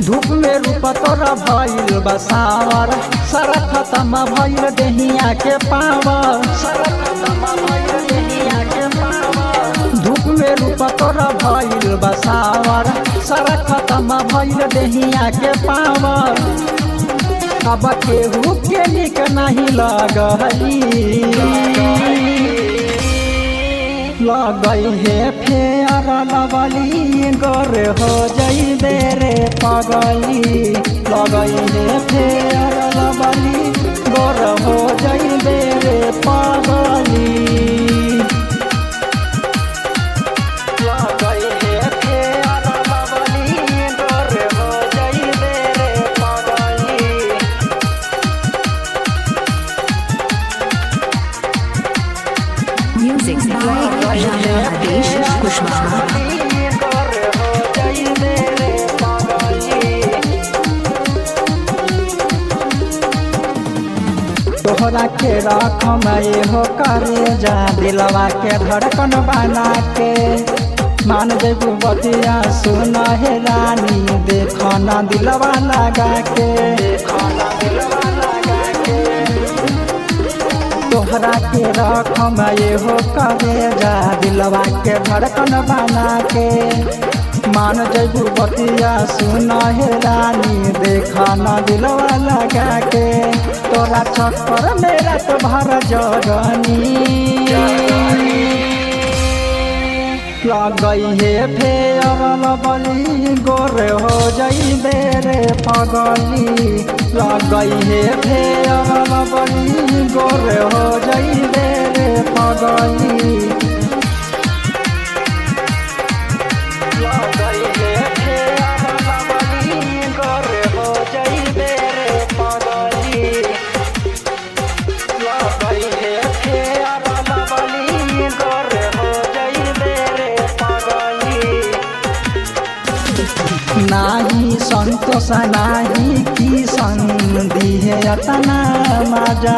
धूप में रूप तोरा भइल बसावर सारा खत्म भइल देहिया के पावर धूप में रूप तोरा भइल बसावर सारा खत्म भइल देहिया के पावर अब केहू के निक नहीं लगई है फेयर लवली गोरे हो जइबे रे पगली लगई है फेयर लवली गोरे हो जइबे रे पगली लगई है फेयर लवली गोरे हो जइबे रे पगली Music by Rajesh Kushwaha. तोहरा के रख मैं हो करे जा दिलवा के धड़कन बना के मान देबू बतिया सुन हे रानी देखो ना दिलवा लगा के तोहरा के रख मैं हो करे जा दिलवा के धड़कन बना के मान जबू बतिया सुन हे रानी देखा न दिलवा लगा के तोरा चक्कर मेरा तो भर जगनी लगई है फेयर लवली गोरे हो जइबे रे पगली लगई है फेयर लवली गोरे हो जइबे रे पगली लगई है फेयर लवली गोरे हो जइबे रे पगली लगई है फेयर लवली गोरे हो जइबे रे पगली नाही संतोष नाही की संधि है अतना मजा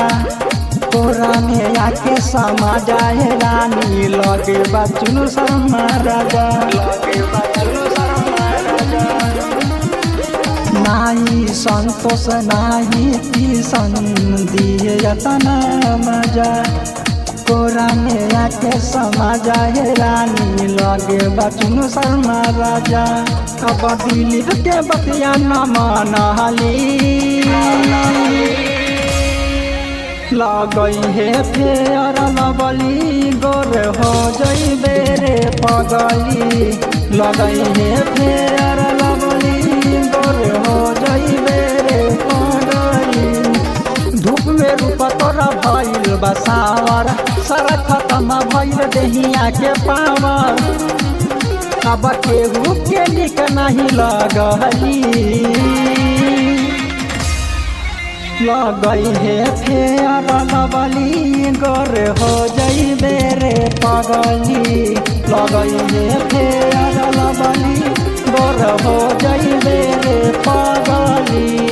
तोरा में आके समा जाए रानी लगे बचनु शर्मा राजा नाही संतोष नाही की संधि है अतना मजा तोरा में आके समा जाए रानी लगे बचनु शर्मा राजा अब दिलीप के बतिया न मनहली लगई है फेयर लवली गोरे हो जइबे रे पगली लगई है फेयर लवली गोरे हो जइबे रे पगली धूप में रूप तोरा भइल बसावर सारा खत्म भइल देहिया के पावर अब केहू के निक नहीं लगली लगई है फेयर लवली गोरे हो जइबे रे पगली लगई है फेयर लवली गोरे हो जइबे रे पगली।